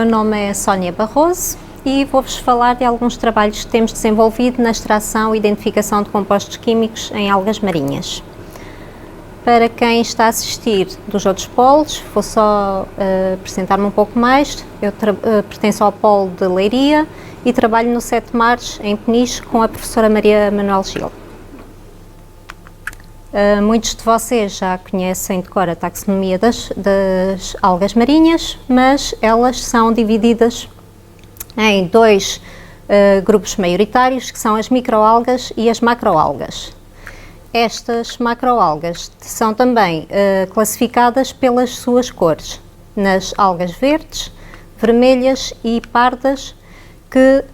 meu nome é Sónia Barroso e vou-vos falar de alguns trabalhos que temos desenvolvido na extração e identificação de compostos químicos em algas marinhas. Para quem está a assistir dos outros polos, vou só apresentar-me um pouco mais. Eu pertenço ao polo de Leiria e trabalho no Sete Mares, em Peniche, com a professora Maria Manuel Gil. Muitos de vocês já conhecem de cor a taxonomia das algas marinhas, mas elas são divididas em dois grupos maioritários, que são as microalgas e as macroalgas. Estas macroalgas são também classificadas pelas suas cores, nas algas verdes, vermelhas e pardas, que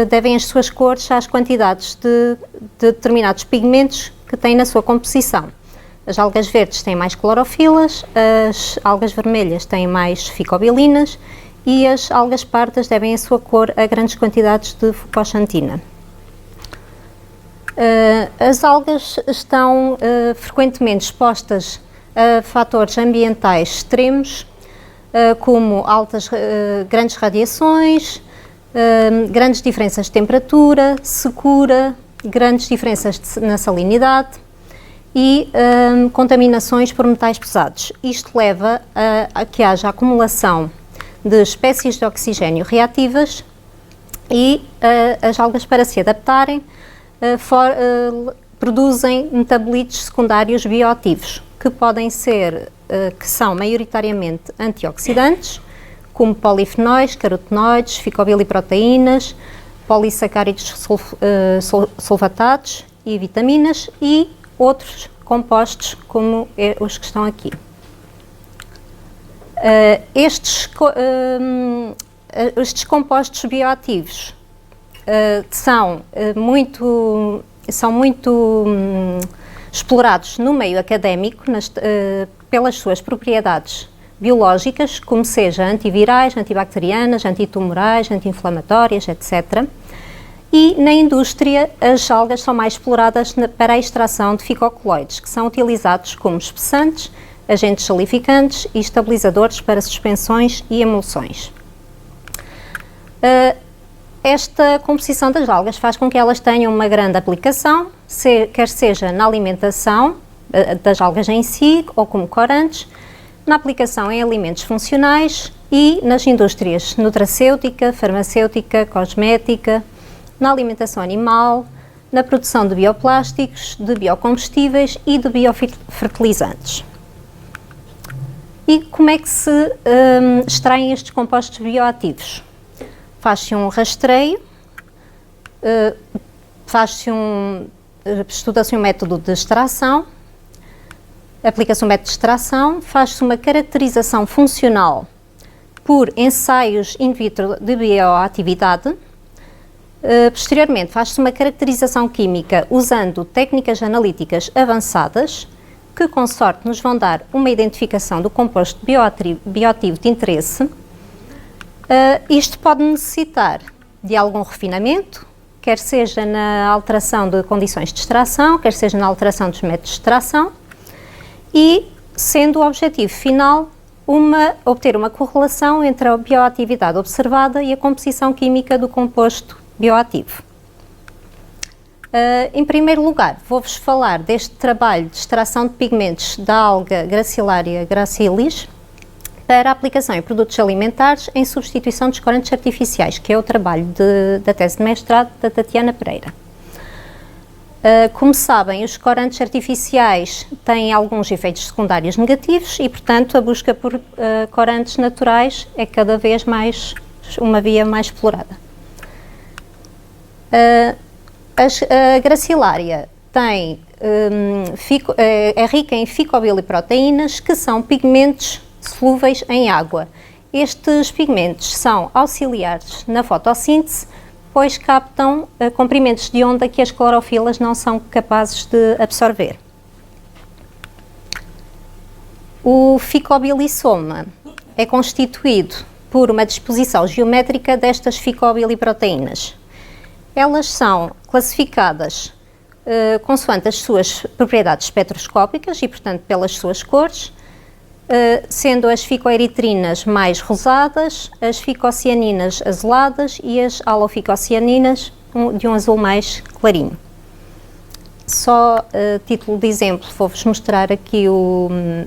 devem as suas cores às quantidades de determinados pigmentos que têm na sua composição. As algas verdes têm mais clorofilas, as algas vermelhas têm mais ficobilinas e as algas pardas devem a sua cor a grandes quantidades de fucoxantina. As algas estão frequentemente expostas a fatores ambientais extremos, como grandes radiações, grandes diferenças de temperatura, secura, grandes diferenças na salinidade e contaminações por metais pesados. Isto leva a que haja acumulação de espécies de oxigênio reativas e as algas, para se adaptarem, produzem metabolitos secundários bioativos, que são maioritariamente antioxidantes, como polifenóis, carotenoides, ficobiliproteínas, polissacáridos sulfatados e vitaminas e outros compostos como os que estão aqui. Estes compostos bioativos são muito explorados no meio académico pelas suas propriedades biológicas, como seja antivirais, antibacterianas, antitumorais, anti-inflamatórias, etc. E na indústria as algas são mais exploradas para a extração de ficocoloides, que são utilizados como espessantes, agentes salificantes e estabilizadores para suspensões e emulsões. Esta composição das algas faz com que elas tenham uma grande aplicação, quer seja na alimentação das algas em si ou como corantes, na aplicação em alimentos funcionais e nas indústrias nutracêutica, farmacêutica, cosmética, na alimentação animal, na produção de bioplásticos, de biocombustíveis e de biofertilizantes. E como é que se extraem estes compostos bioativos? Faz-se um rastreio, estuda-se um método de extração, aplica-se um método de extração, faz-se uma caracterização funcional por ensaios in vitro de bioatividade. Posteriormente, faz-se uma caracterização química usando técnicas analíticas avançadas, que com sorte nos vão dar uma identificação do composto bioativo de interesse. Isto pode necessitar de algum refinamento, quer seja na alteração de condições de extração, quer seja na alteração dos métodos de extração, e sendo o objetivo final obter uma correlação entre a bioatividade observada e a composição química do composto bioativo. Em primeiro lugar, vou-vos falar deste trabalho de extração de pigmentos da alga Gracilaria gracilis para aplicação em produtos alimentares em substituição dos corantes artificiais, que é o trabalho da tese de mestrado da Tatiana Pereira. Como sabem, os corantes artificiais têm alguns efeitos secundários negativos e, portanto, a busca por corantes naturais é cada vez mais uma via mais explorada. A gracilária é rica em ficobiliproteínas, que são pigmentos solúveis em água. Estes pigmentos são auxiliares na fotossíntese, pois captam comprimentos de onda que as clorofilas não são capazes de absorver. O ficobilissoma é constituído por uma disposição geométrica destas ficobiliproteínas. Elas são classificadas consoante as suas propriedades espectroscópicas e, portanto, pelas suas cores. sendo as ficoeritrinas mais rosadas, as ficocianinas azuladas e as aloficocianinas de um azul mais clarinho. Só título de exemplo, vou-vos mostrar aqui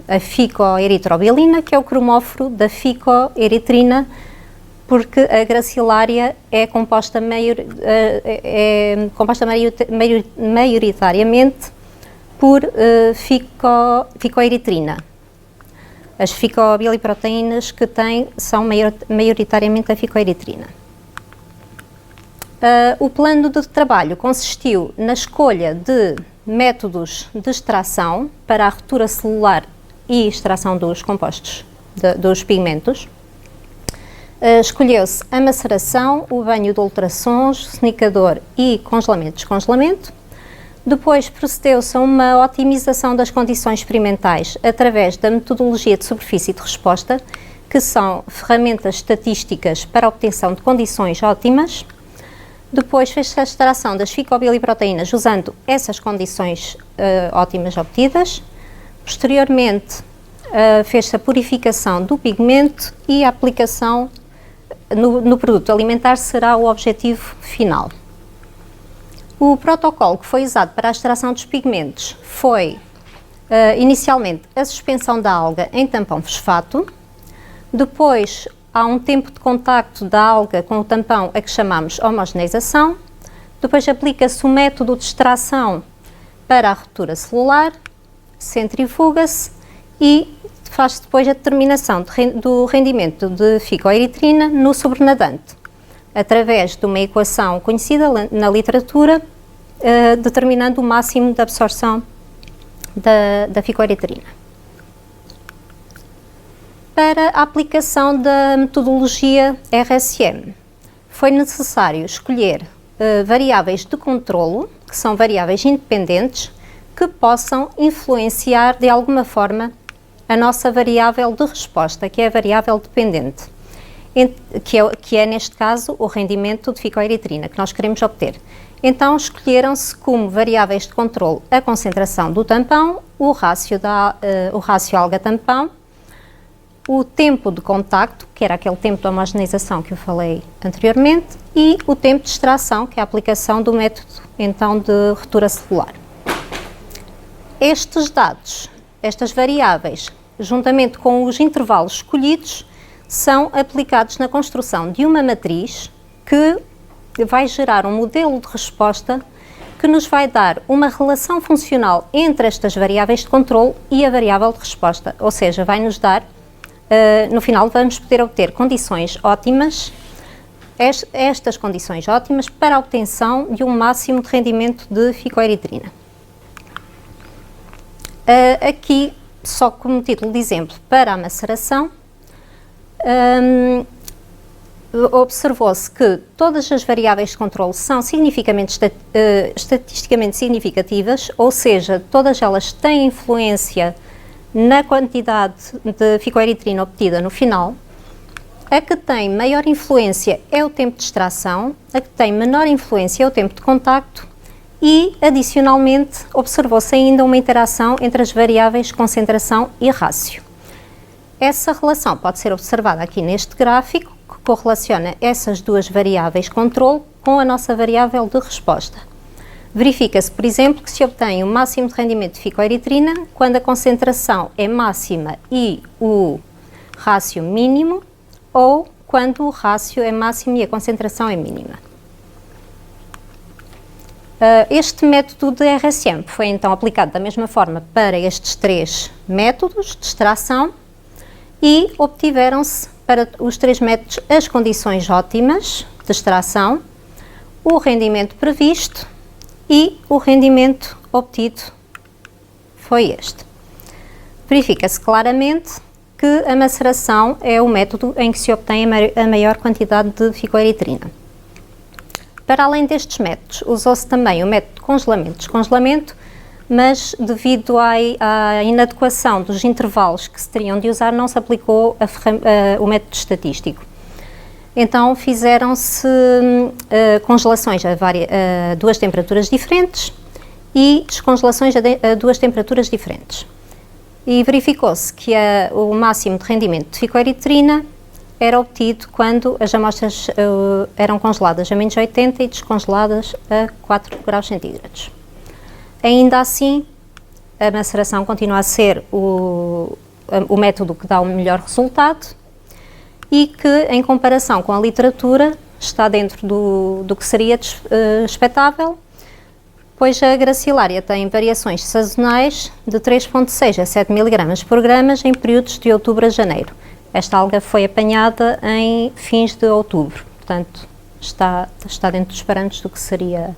a ficoeritrobilina, que é o cromóforo da ficoeritrina, porque a gracilária é composta maioritariamente por ficoeritrina. As ficobiliproteínas que têm são maioritariamente a ficoeritrina. O plano de trabalho consistiu na escolha de métodos de extração para a ruptura celular e extração dos compostos, dos pigmentos. Escolheu-se a maceração, o banho de ultrassons, secador e congelamento-descongelamento. Depois procedeu-se a uma otimização das condições experimentais através da metodologia de superfície de resposta, que são ferramentas estatísticas para a obtenção de condições ótimas. Depois fez-se a extração das ficobiliproteínas usando essas condições ótimas obtidas. Posteriormente, fez-se a purificação do pigmento e a aplicação no produto alimentar será o objetivo final. O protocolo que foi usado para a extração dos pigmentos foi, inicialmente, a suspensão da alga em tampão fosfato. Depois, há um tempo de contacto da alga com o tampão a que chamamos homogeneização. Depois aplica-se o método de extração para a ruptura celular, centrifuga-se e faz-se depois a determinação do rendimento de ficoeritrina no sobrenadante, através de uma equação conhecida na literatura, determinando o máximo de absorção da ficoeritrina. Para a aplicação da metodologia RSM, foi necessário escolher variáveis de controlo, que são variáveis independentes, que possam influenciar de alguma forma a nossa variável de resposta, que é a variável dependente, que é neste caso o rendimento de ficoeritrina que nós queremos obter. Então escolheram-se como variáveis de controlo a concentração do tampão, o rácio alga-tampão, o tempo de contacto, que era aquele tempo de homogeneização que eu falei anteriormente, e o tempo de extração, que é a aplicação do método então de ruptura celular. Estes dados, estas variáveis, juntamente com os intervalos escolhidos, são aplicados na construção de uma matriz que vai gerar um modelo de resposta que nos vai dar uma relação funcional entre estas variáveis de controle e a variável de resposta, ou seja, vai nos dar, no final vamos poder obter condições ótimas, estas condições ótimas para a obtenção de um máximo de rendimento de ficoeritrina. Aqui, só como título de exemplo, para a maceração, observou-se que todas as variáveis de controle são estatisticamente significativas, ou seja, todas elas têm influência na quantidade de ficoeritrina obtida no final. A que tem maior influência é o tempo de extração, a que tem menor influência é o tempo de contacto e, adicionalmente, observou-se ainda uma interação entre as variáveis concentração e rácio. Essa relação pode ser observada aqui neste gráfico, que correlaciona essas duas variáveis controle com a nossa variável de resposta. Verifica-se, por exemplo, que se obtém o máximo de rendimento de ficoeritrina quando a concentração é máxima e o rácio mínimo, ou quando o rácio é máximo e a concentração é mínima. Este método de RSM foi então aplicado da mesma forma para estes três métodos de extração e obtiveram-se para os três métodos as condições ótimas de extração, o rendimento previsto e o rendimento obtido foi este. Verifica-se claramente que a maceração é o método em que se obtém a maior quantidade de ficoeritrina. Para além destes métodos, usou-se também o método de congelamento-descongelamento, mas devido à inadequação dos intervalos que se teriam de usar, não se aplicou o método estatístico. Então fizeram-se congelações a duas temperaturas diferentes e descongelações a duas temperaturas diferentes. E verificou-se que o máximo de rendimento de ficoeritrina era obtido quando as amostras eram congeladas a menos 80 e descongeladas a 4 graus centígrados. Ainda assim, a maceração continua a ser o método que dá o melhor resultado e que, em comparação com a literatura, está dentro do que seria expectável, pois a gracilária tem variações sazonais de 3,6 a 7 mg por grama em períodos de outubro a janeiro. Esta alga foi apanhada em fins de outubro, portanto está dentro dos parâmetros do que seria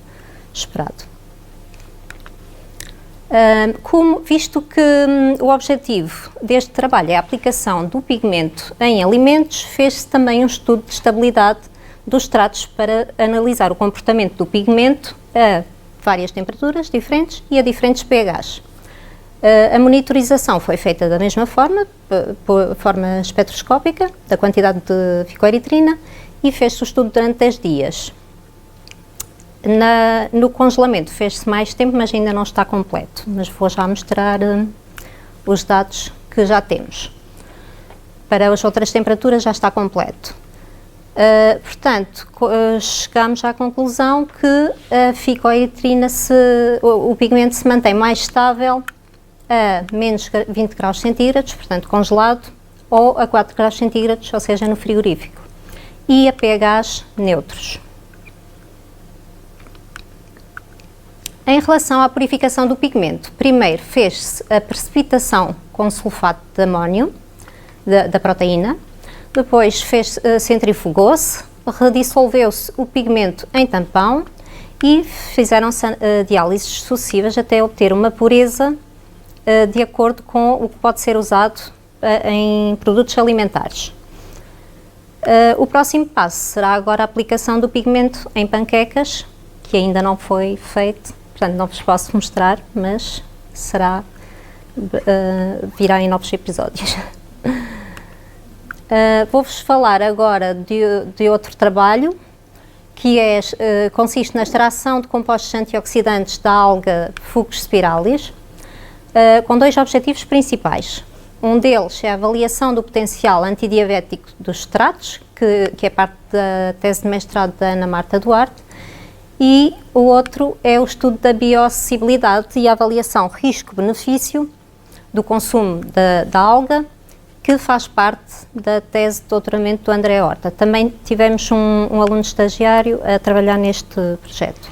esperado. Visto que o objetivo deste trabalho é a aplicação do pigmento em alimentos, fez-se também um estudo de estabilidade dos extratos para analisar o comportamento do pigmento a várias temperaturas diferentes e a diferentes pHs. A monitorização foi feita da mesma forma, por forma espectroscópica, da quantidade de ficoeritrina, e fez-se o estudo durante 10 dias. No congelamento fez-se mais tempo, mas ainda não está completo, mas vou já mostrar os dados que já temos. Para as outras temperaturas já está completo. Portanto, chegamos à conclusão que a ficoeritrina, o pigmento se mantém mais estável a menos 20 graus centígrados, portanto congelado, ou a 4 graus centígrados, ou seja, no frigorífico, e a pHs neutros. Em relação à purificação do pigmento, primeiro fez-se a precipitação com sulfato de amónio, da proteína, depois centrifugou-se, redissolveu-se o pigmento em tampão e fizeram-se diálises sucessivas até obter uma pureza de acordo com o que pode ser usado em produtos alimentares. O próximo passo será agora a aplicação do pigmento em panquecas, que ainda não foi feito, portanto não vos posso mostrar, mas virá em novos episódios. Vou-vos falar agora de outro trabalho, que consiste na extração de compostos antioxidantes da alga Fucus spiralis, com dois objetivos principais. Um deles é a avaliação do potencial antidiabético dos extratos, que é parte da tese de mestrado da Ana Marta Duarte, e o outro é o estudo da bioacessibilidade e a avaliação risco-benefício do consumo da alga, que faz parte da tese de doutoramento do André Horta. Também tivemos um aluno estagiário a trabalhar neste projeto.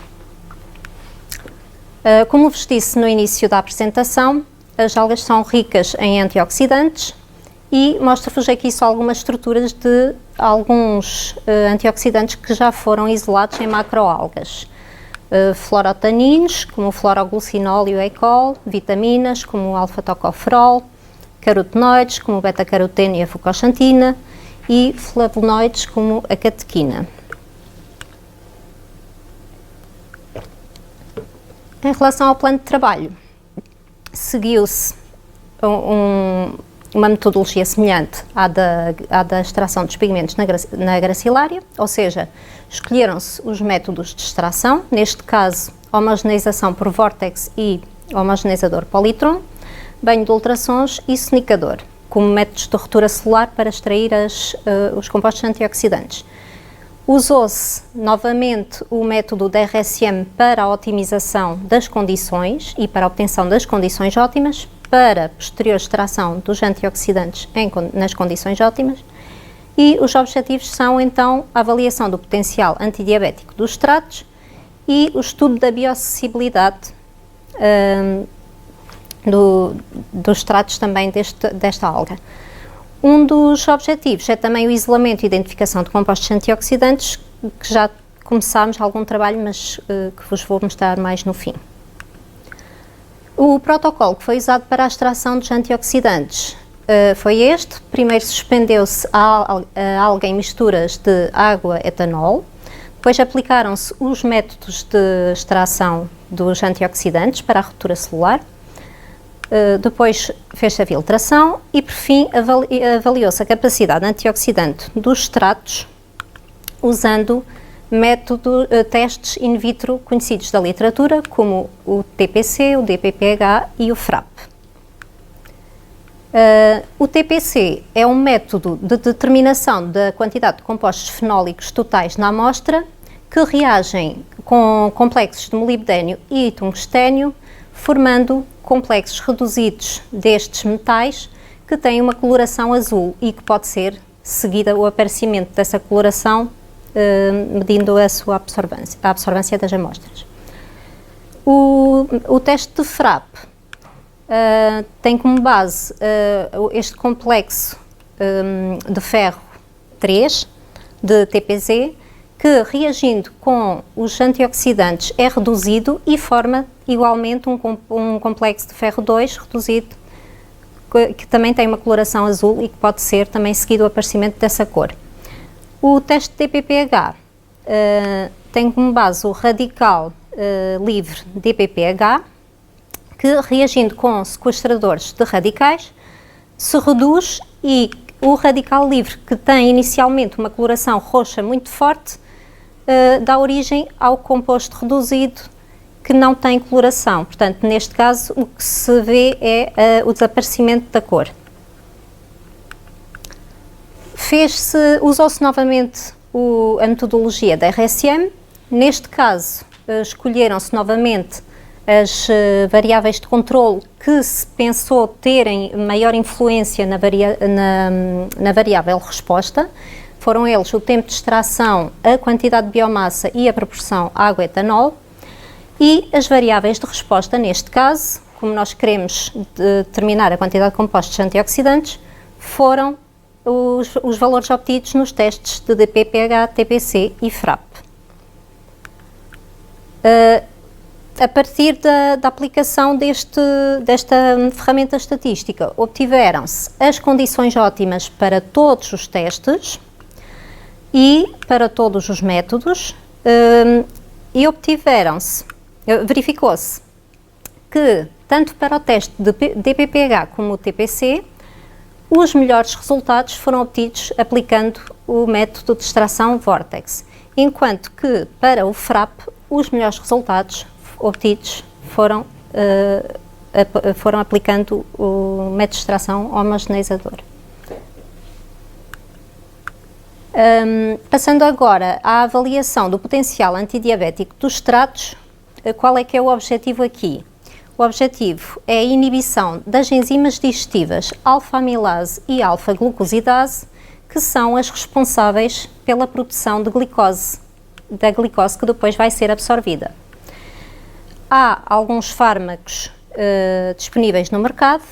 Como vos disse no início da apresentação, as algas são ricas em antioxidantes e mostro-vos aqui só algumas estruturas de alguns antioxidantes que já foram isolados em macroalgas. Fluorotaninos, como o fluoroglucinol e o ecol, vitaminas, como o alfa-tocoferol, carotenoides, como o beta-caroteno e a fucoxantina, e flavonoides, como a catequina. Em relação ao plano de trabalho, seguiu-se uma metodologia semelhante à da extração dos pigmentos na gracilária, ou seja, escolheram-se os métodos de extração, neste caso, homogeneização por vórtex e homogeneizador politron, banho de ultrassons e sonicador, como métodos de ruptura celular para extrair os compostos antioxidantes. Usou-se novamente o método da RSM para a otimização das condições e para a obtenção das condições ótimas, para posterior extração dos antioxidantes nas condições ótimas, e os objetivos são então a avaliação do potencial antidiabético dos extratos e o estudo da bioacessibilidade dos extratos também desta alga. Um dos objetivos é também o isolamento e identificação de compostos antioxidantes, que já começámos algum trabalho, mas que vos vou mostrar mais no fim. O protocolo que foi usado para a extração dos antioxidantes foi este. Primeiro suspendeu-se a alga em misturas de água e etanol, depois aplicaram-se os métodos de extração dos antioxidantes para a ruptura celular, depois fez-se a filtração e, por fim, avaliou-se a capacidade antioxidante dos extratos usando testes in vitro conhecidos da literatura, como o TPC, o DPPH e o FRAP. O TPC é um método de determinação da quantidade de compostos fenólicos totais na amostra que reagem com complexos de molibdênio e tungstênio, formando complexos reduzidos destes metais que têm uma coloração azul e que pode ser seguida o aparecimento dessa coloração medindo a sua absorvância, a absorvância das amostras. O teste de Frapp tem como base este complexo de ferro 3 de TPZ, que reagindo com os antioxidantes é reduzido e forma igualmente um complexo de ferro 2 reduzido, que também tem uma coloração azul e que pode ser também seguido o aparecimento dessa cor. O teste de DPPH tem como base o radical livre DPPH, que reagindo com sequestradores de radicais se reduz, e o radical livre, que tem inicialmente uma coloração roxa muito forte, dá origem ao composto reduzido que não tem coloração. Portanto, neste caso, o que se vê é o desaparecimento da cor. Usou-se novamente a metodologia da RSM. Neste caso, escolheram-se novamente as variáveis de controle que se pensou terem maior influência na variável resposta. Foram eles o tempo de extração, a quantidade de biomassa e a proporção água-etanol. E as variáveis de resposta, neste caso, como nós queremos determinar a quantidade de compostos antioxidantes, foram os valores obtidos nos testes de DPPH, TPC e Frapp. A partir da aplicação desta ferramenta estatística, obtiveram-se as condições ótimas para todos os testes e para todos os métodos, e verificou-se que, tanto para o teste de DPPH como o TPC, os melhores resultados foram obtidos aplicando o método de extração Vortex, enquanto que para o Frapp os melhores resultados obtidos foram aplicando o método de extração homogeneizador. Passando agora à avaliação do potencial antidiabético dos extratos, qual é que é o objetivo aqui? O objetivo é a inibição das enzimas digestivas alfa-amilase e alfa-glucosidase, que são as responsáveis pela produção de glicose, da glicose que depois vai ser absorvida. Há alguns fármacos disponíveis no mercado,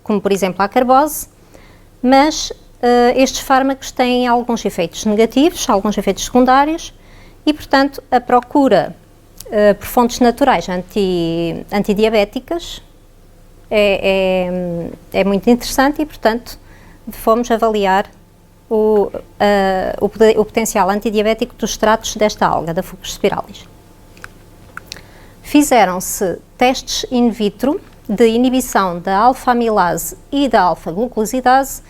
como por exemplo a carbose, mas estes fármacos têm alguns efeitos negativos, alguns efeitos secundários, e portanto a procura por fontes naturais antidiabéticas é muito interessante, e portanto fomos avaliar o potencial antidiabético dos extratos desta alga, da Fucus spiralis. Fizeram-se testes in vitro de inibição da alfa-amilase e da alfa-glucosidase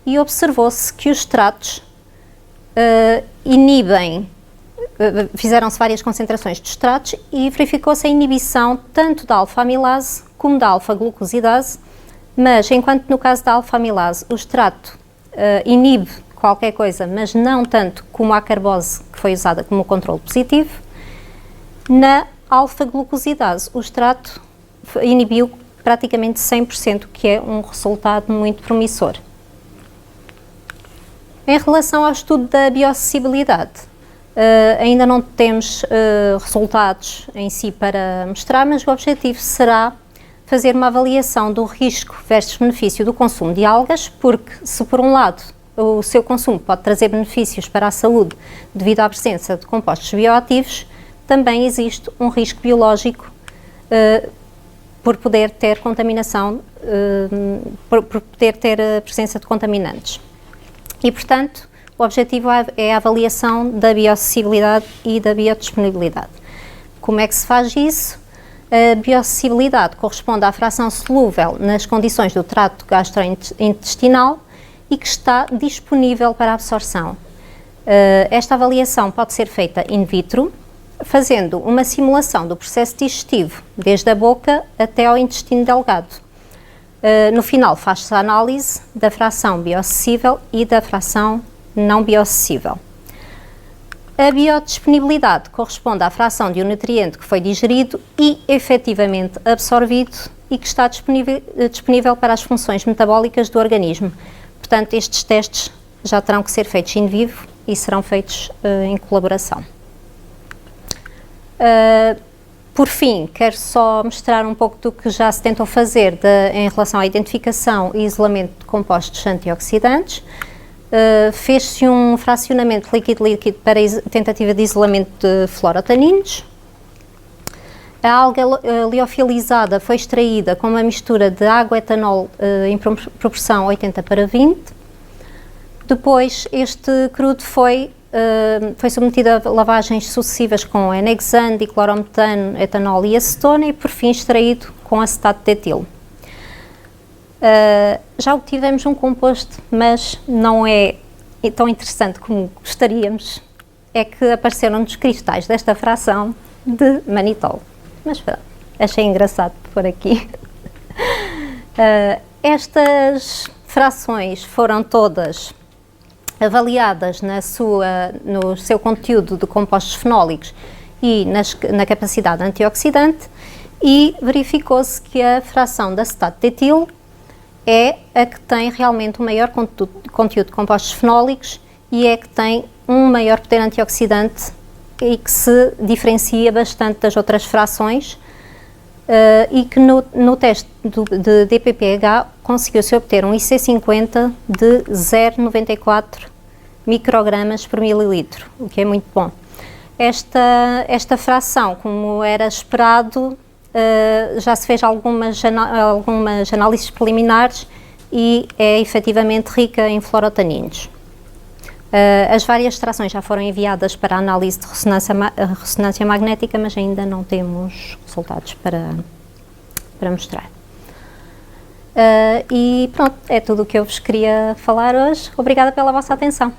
e observou-se que os extratos inibem. Fizeram-se várias concentrações de extratos e verificou-se a inibição tanto da alfa-amilase como da alfa-glucosidase, mas enquanto no caso da alfa-amilase o extrato inibe qualquer coisa, mas não tanto como a carbose, que foi usada como controle positivo, na alfa-glucosidase o extrato inibiu praticamente 100%, que é um resultado muito promissor. Em relação ao estudo da bioacessibilidade, ainda não temos resultados em si para mostrar, mas o objetivo será fazer uma avaliação do risco versus benefício do consumo de algas, porque se por um lado o seu consumo pode trazer benefícios para a saúde devido à presença de compostos bioativos, também existe um risco biológico por poder ter contaminação, por poder ter a presença de contaminantes. E, portanto, o objetivo é a avaliação da bioacessibilidade e da biodisponibilidade. Como é que se faz isso? A bioacessibilidade corresponde à fração solúvel nas condições do trato gastrointestinal e que está disponível para absorção. Esta avaliação pode ser feita in vitro, fazendo uma simulação do processo digestivo, desde a boca até ao intestino delgado. No final faz-se a análise da fração bioacessível e da fração não bioacessível. A biodisponibilidade corresponde à fração de um nutriente que foi digerido e efetivamente absorvido e que está disponível para as funções metabólicas do organismo. Portanto, estes testes já terão que ser feitos in vivo e serão feitos em colaboração. Por fim, quero só mostrar um pouco do que já se tentou fazer em relação à identificação e isolamento de compostos antioxidantes. Fez-se um fracionamento líquido-líquido para tentativa de isolamento de fluorotaninos. A alga liofilizada foi extraída com uma mistura de água e etanol em proporção 80:20. Depois, este crudo foi submetido a lavagens sucessivas com N-hexano, diclorometano, etanol e acetona e, por fim, extraído com acetato de etilo. Já obtivemos um composto, mas não é tão interessante como gostaríamos. É que apareceram-nos cristais desta fração de manitol. Mas pronto, achei engraçado pôr aqui. Estas frações foram todas avaliadas no seu conteúdo de compostos fenólicos e na capacidade antioxidante, e verificou-se que a fração de acetato de etilo é a que tem realmente o maior conteúdo de compostos fenólicos e é que tem um maior poder antioxidante e que se diferencia bastante das outras frações, e que no teste de DPPH conseguiu-se obter um IC50 de 0,94 microgramas por mililitro, o que é muito bom. Esta fração, como era esperado, já se fez algumas análises preliminares e é efetivamente rica em fluorotaninos. As várias extrações já foram enviadas para análise de ressonância magnética, mas ainda não temos resultados para mostrar. E pronto, é tudo o que eu vos queria falar hoje. Obrigada pela vossa atenção.